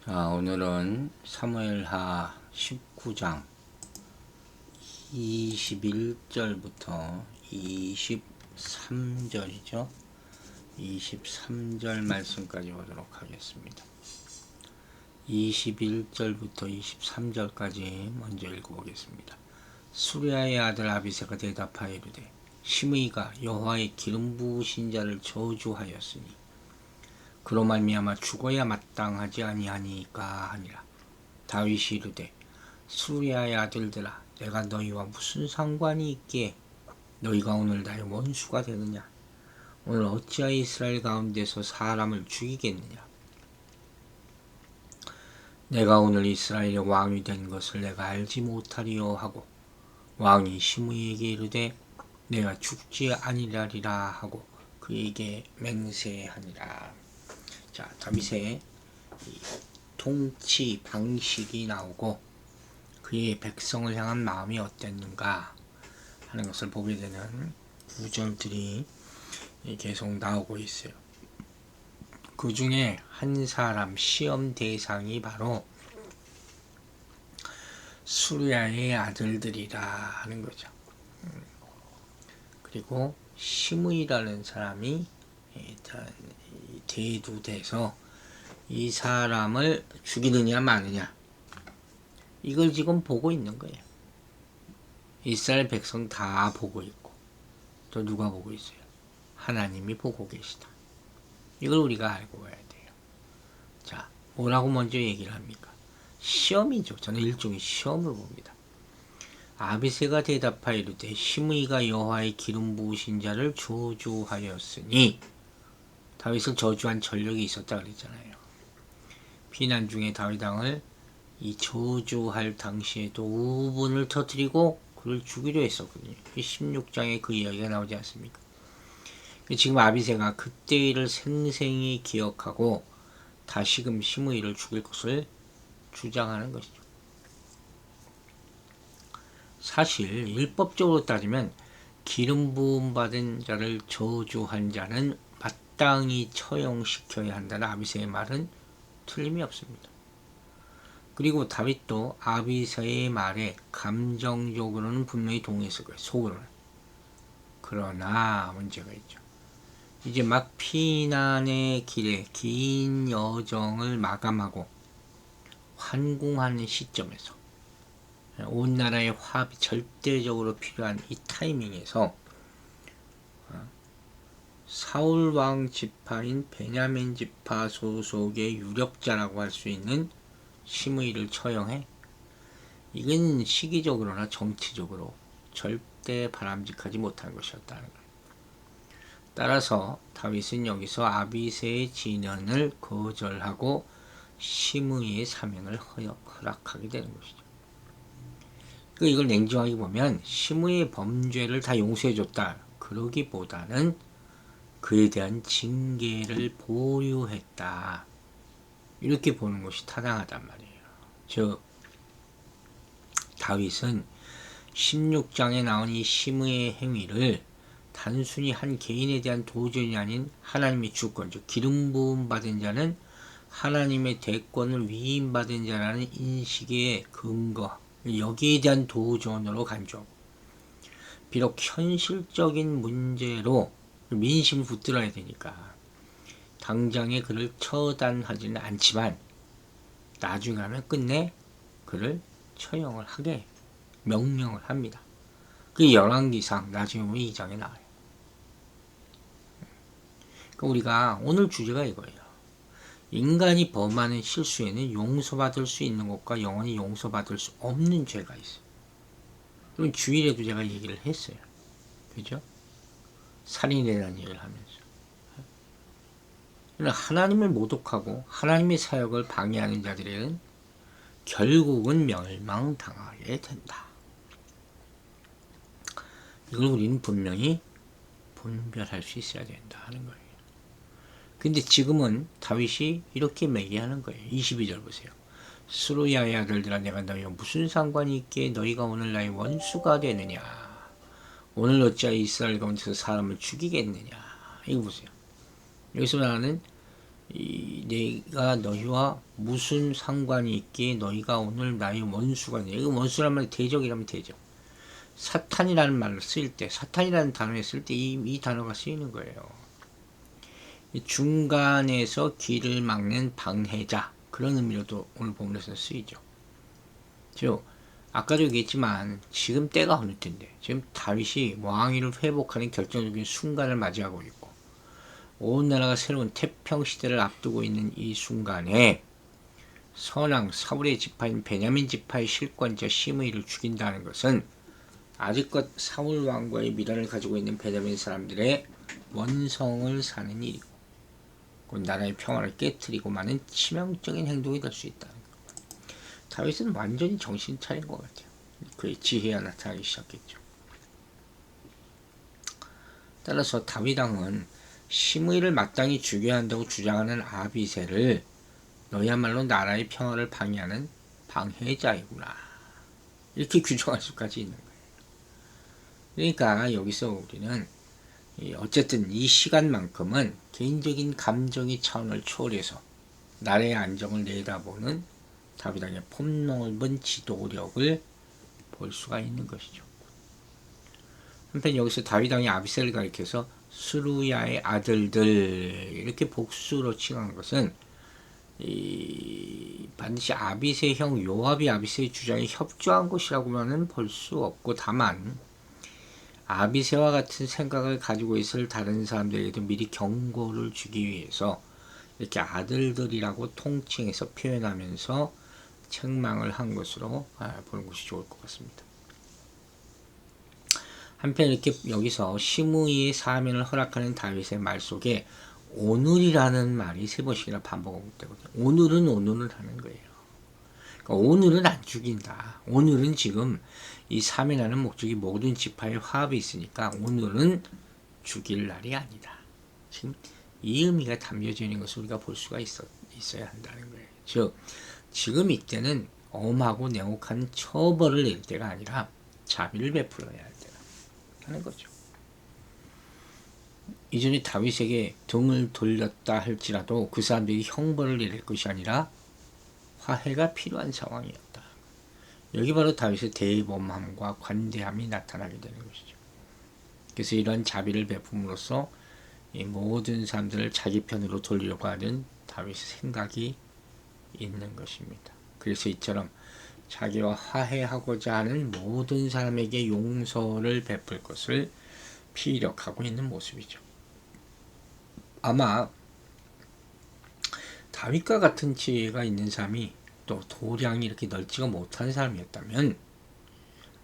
자, 오늘은 사무엘하 19장 21절부터 23절이죠. 23절 말씀까지 보도록 하겠습니다. 21절부터 23절까지 먼저 읽어보겠습니다. 수리아의 아들 아비새가 대답하여 이르되 시므이가 여호와의 기름 부으신 자를 저주하였으니 그로 말미암아 죽어야 마땅하지 아니하니까 하니라. 다윗이 이르되 수리아의 아들들아 내가 너희와 무슨 상관이 있기에 너희가 오늘 나의 원수가 되느냐. 오늘 어찌하여 이스라엘 가운데서 사람을 죽이겠느냐. 내가 오늘 이스라엘의 왕이 된 것을 내가 알지 못하리요 하고 왕이 시므이에게 이르되 내가 죽지 아니하리라 하고 그에게 맹세하니라. 자, 다윗의 통치 방식이 나오고 그의 백성을 향한 마음이 어땠는가 하는 것을 보게 되는 구절들이 계속 나오고 있어요. 그 중에 한 사람 시험 대상이 바로 수리아의 아들들이라 하는 거죠. 그리고 시므이라는 사람이 일단 대두돼서 이 사람을 죽이느냐 마느냐 이걸 지금 보고 있는 거예요. 이스라엘 백성 다 보고 있고 또 누가 보고 있어요? 하나님이 보고 계시다. 이걸 우리가 알고 가야 돼요. 자, 뭐라고 먼저 얘기를 합니까? 시험이죠. 저는 일종의 시험을 봅니다. 아비새가 대답하여 이르되 시므이가 여호와의 기름 부으신 자를 저주하였으니 다윗을 저주한 전력이 있었다 그랬잖아요. 피난 중에 다윗 왕을 이 저주할 당시에도 우분을 터뜨리고 그를 죽이려 했었거든요. 16장에 그 이야기가 나오지 않습니까? 지금 아비새가 그때 일을 생생히 기억하고 다시금 시므이를 죽일 것을 주장하는 것이죠. 사실 율법적으로 따지면 기름 부음 받은 자를 저주한 자는 마땅히 처형시켜야 한다는 아비새의 말은 틀림이 없습니다. 그리고 다윗도 아비새의 말에 감정적으로는 분명히 동의했을 거예요. 속으로는. 그러나 문제가 있죠. 이제 막 피난의 길에 긴 여정을 마감하고 환궁하는 시점에서 온 나라의 화합이 절대적으로 필요한 이 타이밍에서 사울 왕 지파인 베냐민 지파 소속의 유력자라고 할 수 있는 시므이를 처형해? 이건 시기적으로나 정치적으로 절대 바람직하지 못한 것이었다는 거예요. 따라서 다윗은 여기서 아비새의 진언을 거절하고 시므이의 사명을 허락하게 되는 것이죠. 이걸 냉정하게 보면 시므이의 범죄를 다 용서해줬다. 그러기보다는 그에 대한 징계를 보류했다. 이렇게 보는 것이 타당하단 말이에요. 즉 다윗은 16장에 나온 이 시므이의 행위를 단순히 한 개인에 대한 도전이 아닌 하나님의 주권, 즉 기름 부음 받은 자는 하나님의 대권을 위임받은 자라는 인식의 근거, 여기에 대한 도전으로 간주하고 비록 현실적인 문제로 민심을 붙들어야 되니까 당장에 그를 처단하지는 않지만 나중에 하면 끝내 그를 처형을 하게 명령을 합니다. 그 열왕기상 나중에 보면 2장에 나와요. 그러니까 우리가 오늘 주제가 이거예요. 인간이 범하는 실수에는 용서받을 수 있는 것과 영원히 용서받을 수 없는 죄가 있어요. 그럼 주일에도 제가 얘기를 했어요. 그죠? 살인에 대한 얘기를 하면서. 하나님을 모독하고 하나님의 사역을 방해하는 자들에는 결국은 멸망당하게 된다. 이걸 우리는 분명히 분별할 수 있어야 된다 하는 거예요. 근데 지금은 다윗이 이렇게 매기하는 거예요. 22절 보세요. 수루야의 아들들아 내가 너희와 무슨 상관이 있기에 너희가 오늘 나의 원수가 되느냐. 오늘 어찌하여 이스라엘 가운데서 사람을 죽이겠느냐. 이거 보세요. 여기서 말하는 내가 너희와 무슨 상관이 있기에 너희가 오늘 나의 원수가 되냐. 이거 원수란 말이 대적이라면 대적. 사탄이라는 말을 쓸 때, 사탄이라는 단어에 쓸 때 이 단어가 쓰이는 거예요. 중간에서 길을 막는 방해자, 그런 의미로도 오늘 본문에서 쓰이죠. 즉 아까도 얘기했지만 지금 때가 어느 때인데, 지금 다윗이 왕위를 회복하는 결정적인 순간을 맞이하고 있고 온 나라가 새로운 태평 시대를 앞두고 있는 이 순간에 선왕 사울의 지파인 베냐민 지파의 실권자 시므이를 죽인다는 것은 아직껏 사울 왕과의 미련을 가지고 있는 베냐민 사람들의 원성을 사는 일이고 곧 나라의 평화를 깨트리고 마는 치명적인 행동이 될 수 있다는 것. 다윗은 완전히 정신 차린 것 같아요. 그의 지혜가 나타나기 시작했죠. 따라서 다윗 왕은 시므이를 마땅히 죽여야 한다고 주장하는 아비새를 너희야말로 나라의 평화를 방해하는 방해자이구나, 이렇게 규정할 수까지 있는 거예요. 그러니까 여기서 우리는 어쨌든 이 시간만큼은 개인적인 감정의 차원을 초월해서 나라의 안정을 내다보는 다윗 왕의 폭넓은 지도력을 볼 수가 있는 것이죠. 한편 여기서 다윗 왕이 아비새를 가리켜서 스루야의 아들들 이렇게 복수로 칭한 것은 반드시 아비새 형 요압이 아비새의 주장에 협조한 것이라고만은 볼 수 없고, 다만 아비새와 같은 생각을 가지고 있을 다른 사람들에게도 미리 경고를 주기 위해서 이렇게 아들들이라고 통칭해서 표현하면서 책망을 한 것으로 보는 것이 좋을 것 같습니다. 한편 이렇게 여기서 시므이의 사면을 허락하는 다윗의 말 속에 오늘이라는 말이 세 번씩이나 반복되거든요. 오늘은 하는 거예요. 그러니까 오늘은 안 죽인다. 오늘은 지금 이 사면하는 목적이 모든 지파의 화합이 있으니까 오늘은 죽일 날이 아니다. 지금 이 의미가 담겨져 있는 것을 우리가 볼 수가 있어야 한다는 거예요. 즉 지금 이때는 엄하고 냉혹한 처벌을 낼 때가 아니라 자비를 베풀어야 할 때다 하는 거죠. 이전에 다윗에게 등을 돌렸다 할지라도 그 사람들이 형벌을 내릴 것이 아니라 화해가 필요한 상황이었다. 여기 바로 다윗의 대범함과 관대함이 나타나게 되는 것이죠. 그래서 이런 자비를 베품으로써 이 모든 사람들을 자기 편으로 돌리려고 하는 다윗의 생각이 있는 것입니다. 그래서 이처럼 자기와 화해하고자 하는 모든 사람에게 용서를 베풀 것을 피력하고 있는 모습이죠. 아마 다윗과 같은 지혜가 있는 사람이 또 도량이 이렇게 넓지가 못한 사람이었다면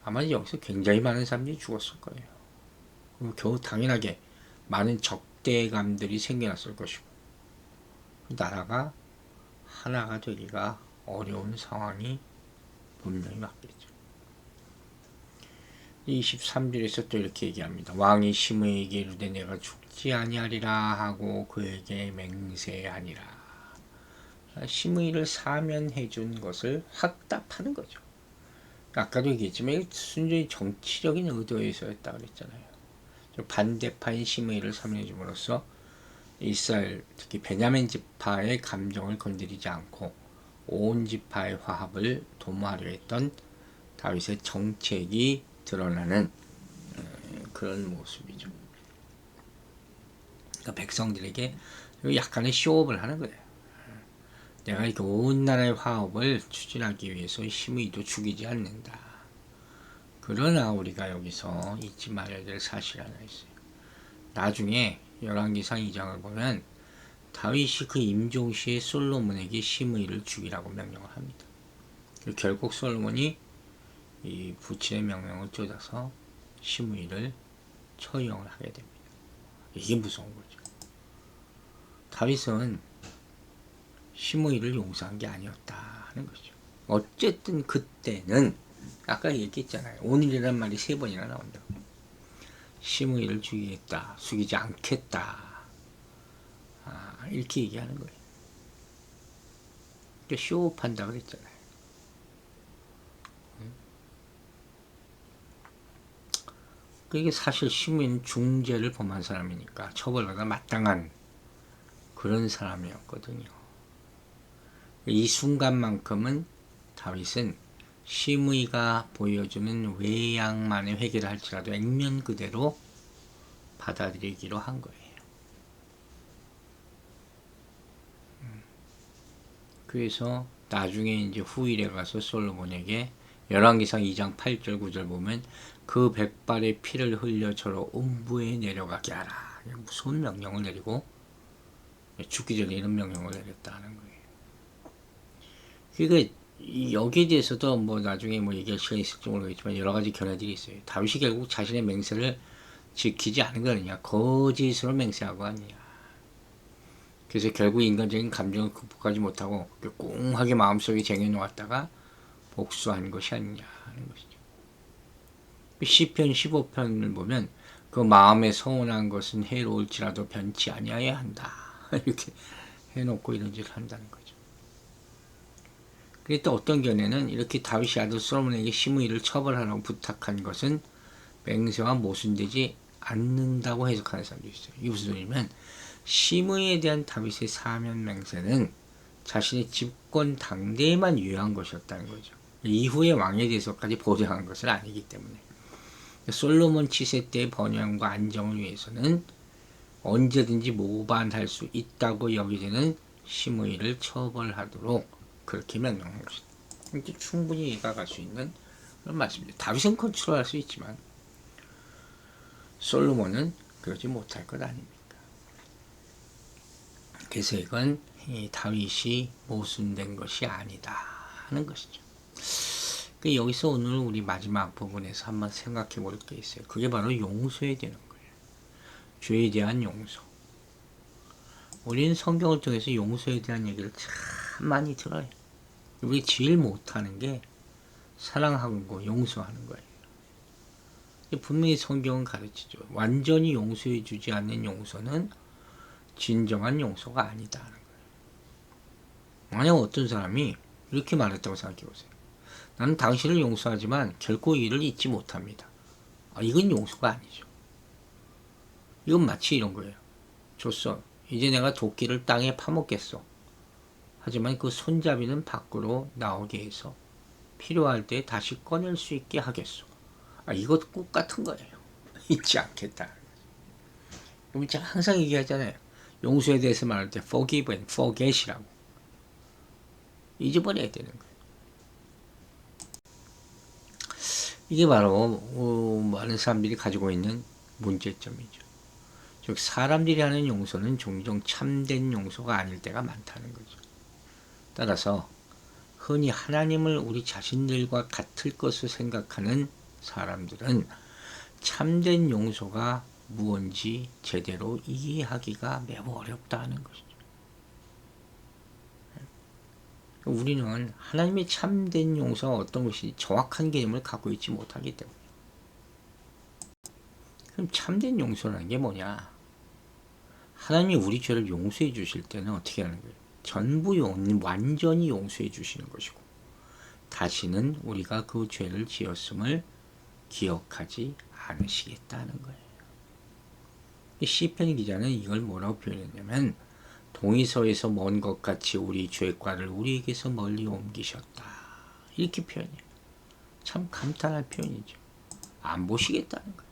아마 여기서 굉장히 많은 사람들이 죽었을 거예요. 그리고 겨우 당연하게 많은 적대감들이 생겨났을 것이고 나라가 하나가 되기가 어려운 상황이 분명히 맞겠죠. 23절에서 또 이렇게 얘기합니다. 왕이 시므에게 이르되 내가 죽지 아니하리라 하고 그에게 맹세하니라. 시므이를 사면해 준 것을 확답하는 거죠. 아까도 얘기했지만 순전히 정치적인 의도에서 했다 그랬잖아요. 반대파인 시므이를 사면해 줌으로써 이스라엘 특히 베냐민 지파의 감정을 건드리지 않고 온 지파의 화합을 도모하려 했던 다윗의 정책이 드러나는 그런 모습이죠. 그러니까 백성들에게 약간의 쇼업을 하는 거예요. 내가 이렇게 온 나라의 화합을 추진하기 위해서 시므이도 죽이지 않는다. 그러나 우리가 여기서 잊지 말아야 될 사실 하나 있어요. 나중에 열왕기상 2장을 보면 다윗이 그 임종시에 솔로몬에게 시므이를 죽이라고 명령을 합니다. 결국 솔로몬이 이 부친의 명령을 쫓아서 시므이를 처형을 하게 됩니다. 이게 무서운 거죠. 다윗은 시므이를 용서한 게 아니었다 하는 거죠. 어쨌든 그때는 아까 얘기했잖아요. 오늘이란 말이 3번이나 나온다고. 시므이를 죽이겠다, 죽이지 않겠다, 이렇게 얘기하는 거예요. 그러니까 쇼업한다 그랬잖아요. 그게 사실 시므이는 중죄를 범한 사람이니까 처벌받아 마땅한 그런 사람이었거든요. 이 순간만큼은 다윗은 심의가 보여주는 외양만의 회개를 할지라도 액면 그대로 받아들이기로 한 거예요. 그래서 나중에 이제 후일에 가서 솔로몬에게 열왕기상 2장 8절 9절 보면 그 백발의 피를 흘려 저로 음부에 내려가게 하라. 무서운 명령을 내리고 죽기 전에 이런 명령을 내렸다는 거예요. 그러니까 여기에 대해서도 뭐 나중에 뭐 얘기할 시간이 있을지 모르겠지만 여러 가지 견해들이 있어요. 다윗이 결국 자신의 맹세를 지키지 않은 거 아니냐, 거짓으로 맹세하고 아니냐. 그래서 결국 인간적인 감정을 극복하지 못하고 꽁하게 마음속에 쟁여놓았다가 복수한 것이 아니냐 하는 것이죠. 시편 15편을 보면 그 마음에 서운한 것은 해로울지라도 변치 아니하여야 한다. 이렇게 해놓고 이런 짓을 한다는 거죠. 그랬더니 어떤 견해는 이렇게 다윗이 아들 솔로몬에게 심의를 처벌하라고 부탁한 것은 맹세와 모순되지 않는다고 해석하는 사람도 있어요. 이게 무슨 소리냐면 심의에 대한 다윗의 사면 맹세는 자신의 집권 당대에만 유효한 것이었다는 거죠. 이후의 왕에 대해서까지 보장한 것은 아니기 때문에 솔로몬 치세 때의 번영과 안정을 위해서는 언제든지 모반할 수 있다고 여기되는 심의를 처벌하도록 그렇게 명령한 것이다. 이게 충분히 이해가 갈 수 있는 그런 말씀입니다. 다윗은 컨트롤할 수 있지만 솔로몬은 그러지 못할 것 아닙니까? 그래서 이건 다윗이 모순된 것이 아니다 하는 것이죠. 여기서 오늘 우리 마지막 부분에서 한번 생각해 볼 게 있어요. 그게 바로 용서에 되는 거예요. 죄에 대한 용서. 우리는 성경을 통해서 용서에 대한 얘기를 참 많이 들어요. 우리 제일 못하는 게 사랑하고 용서하는 거예요. 분명히 성경은 가르치죠. 완전히 용서해 주지 않는 용서는 진정한 용서가 아니다는 거예요. 만약 어떤 사람이 이렇게 말했다고 생각해 보세요. 나는 당신을 용서하지만 결코 이를 잊지 못합니다. 이건 용서가 아니죠. 이건 마치 이런 거예요. 줬어. 이제 내가 도끼를 땅에 파먹겠어. 하지만 그 손잡이는 밖으로 나오게 해서 필요할 때 다시 꺼낼 수 있게 하겠소. 이것 꼭 같은 거예요. 잊지 않겠다. 그럼 제가 항상 얘기하잖아요. 용서에 대해서 말할 때 forgive and forget이라고. 잊어버려야 되는 거예요. 이게 바로 많은 사람들이 가지고 있는 문제점이죠. 즉 사람들이 하는 용서는 종종 참된 용서가 아닐 때가 많다는 거죠. 따라서 흔히 하나님을 우리 자신들과 같을 것을 생각하는 사람들은 참된 용서가 무언지 제대로 이해하기가 매우 어렵다는 것이죠. 우리는 하나님의 참된 용서가 어떤 것이 정확한 개념을 갖고 있지 못하기 때문에. 그럼 참된 용서라는 게 뭐냐? 하나님이 우리 죄를 용서해 주실 때는 어떻게 하는 거예요? 전부 완전히 용서해 주시는 것이고 다시는 우리가 그 죄를 지었음을 기억하지 않으시겠다는 거예요. 시편 기자는 이걸 뭐라고 표현했냐면 동이서에서 먼 것 같이 우리 죄과를 우리에게서 멀리 옮기셨다. 이렇게 표현해요. 참 감탄할 표현이죠. 안 보시겠다는 거예요.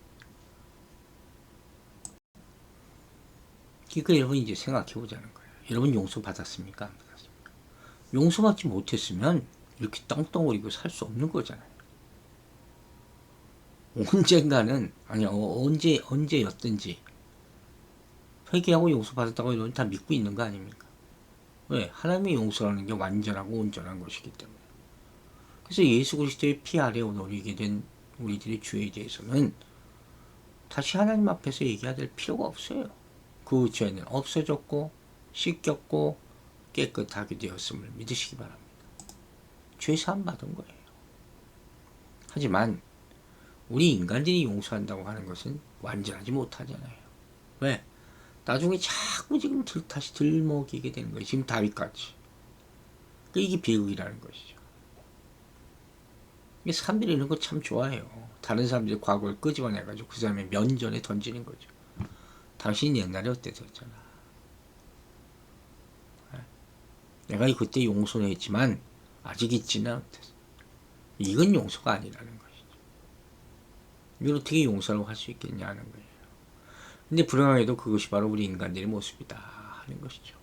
그러니까 여러분 이제 생각해 보자는 거예요. 여러분 용서 받았습니까? 안 받았습니까? 용서받지 못했으면 이렇게 떵떵거리고 살 수 없는 거잖아요. 언젠가는 아니 언제였든지 회개하고 용서받았다고 이런 다 믿고 있는 거 아닙니까? 왜? 하나님의 용서라는 게 완전하고 온전한 것이기 때문에. 그래서 예수 그리스도의 피 아래 놓이게 된 우리들의 죄에 대해서는 다시 하나님 앞에서 얘기해야 될 필요가 없어요. 그 죄는 없어졌고 씻겼고 깨끗하게 되었음을 믿으시기 바랍니다. 죄 사함 받은 거예요. 하지만 우리 인간들이 용서한다고 하는 것은 완전하지 못하잖아요. 왜? 나중에 자꾸 지금 다시 들먹이게 되는 거예요. 지금 다윗같이. 이게 비극이라는 것이죠. 사람들이 이런 거 참 좋아해요. 다른 사람들이 과거를 끄집어내가지고 그 사람의 면전에 던지는 거죠. 당신 옛날에 어땠었잖아. 내가 그때 용서는 했지만 아직 잊지는 못했어. 이건 용서가 아니라는 것이죠. 이걸 어떻게 용서라고 할 수 있겠냐는 거예요. 근데 불행하게도 그것이 바로 우리 인간들의 모습이다 하는 것이죠.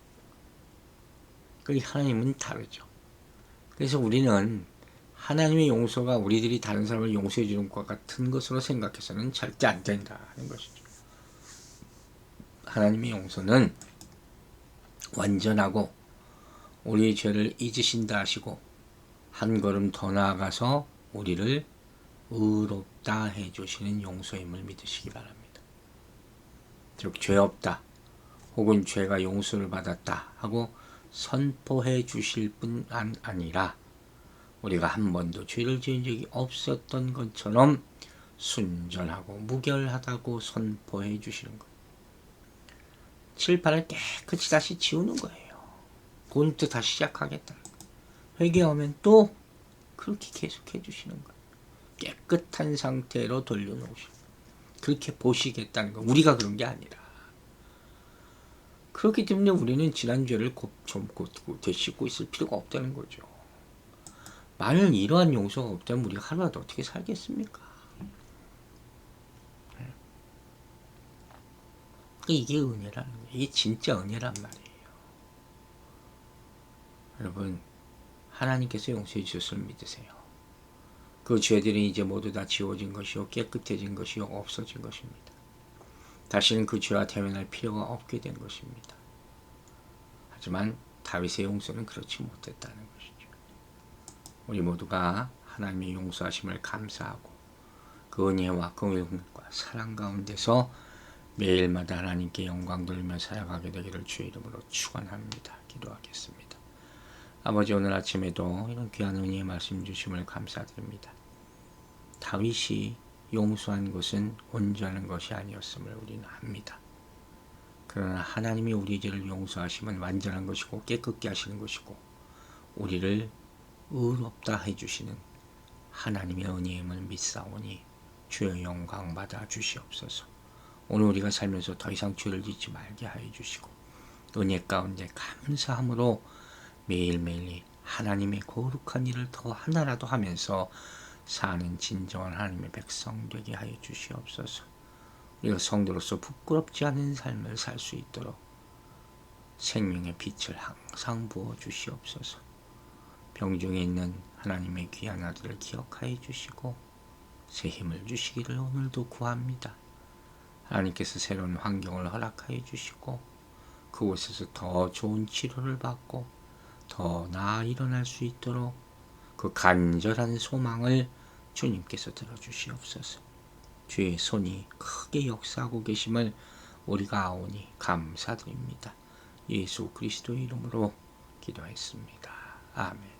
하나님은 다르죠. 그래서 우리는 하나님의 용서가 우리들이 다른 사람을 용서해 주는 것 같은 것으로 생각해서는 절대 안 된다 하는 것이죠. 하나님의 용서는 완전하고 우리의 죄를 잊으신다 하시고 한 걸음 더 나아가서 우리를 의롭다 해주시는 용서임을 믿으시기 바랍니다. 즉 죄 없다 혹은 죄가 용서를 받았다 하고 선포해 주실 뿐 아니라 우리가 한 번도 죄를 지은 적이 없었던 것처럼 순전하고 무결하다고 선포해 주시는 거예요. 칠판을 깨끗이 다시 지우는 거예요. 본부터 다시 시작하겠다. 회개하면 또 그렇게 계속해 주시는 거예요. 깨끗한 상태로 돌려놓으시고 그렇게 보시겠다는 거. 우리가 그런 게 아니라. 그렇기 때문에 우리는 지난 죄를 좀 되씹고 있을 필요가 없다는 거죠. 만일 이러한 용서가 없다면 우리가 하루라도 어떻게 살겠습니까? 이게 은혜라는 거예요. 이게 진짜 은혜란 말이에요. 여러분, 하나님께서 용서해 주셨을 믿으세요. 그 죄들이 이제 모두 다 지워진 것이요 깨끗해진 것이요 없어진 것입니다. 다시는 그 죄와 대면할 필요가 없게 된 것입니다. 하지만 다윗의 용서는 그렇지 못했다는 것이죠. 우리 모두가 하나님의 용서하심을 감사하고 그 은혜와 긍휼과 사랑 가운데서 매일마다 하나님께 영광 돌리며 살아가게 되기를 주의 이름으로 축원합니다. 기도하겠습니다. 아버지, 오늘 아침에도 이런 귀한 은혜의 말씀 주심을 감사드립니다. 다윗이 용서한 것은 온전한 것이 아니었음을 우리는 압니다. 그러나 하나님이 우리 죄를 용서하시면 완전한 것이고 깨끗게 하시는 것이고 우리를 의롭다 해주시는 하나님의 은혜임을 믿사오니 주의 영광 받아 주시옵소서. 오늘 우리가 살면서 더 이상 죄를 짓지 말게 하여 주시고 은혜 가운데 감사함으로 매일매일 하나님의 거룩한 일을 더 하나라도 하면서 사는 진정한 하나님의 백성 되게 하여 주시옵소서. 우리가 성도로서 부끄럽지 않은 삶을 살 수 있도록 생명의 빛을 항상 부어 주시옵소서. 병중에 있는 하나님의 귀한 아들을 기억하여 주시고 새 힘을 주시기를 오늘도 구합니다. 하나님께서 새로운 환경을 허락하여 주시고 그곳에서 더 좋은 치료를 받고 더 나아 일어날 수 있도록 그 간절한 소망을 주님께서 들어주시옵소서. 주의 손이 크게 역사하고 계심을 우리가 아오니 감사드립니다. 예수 그리스도의 이름으로 기도했습니다. 아멘.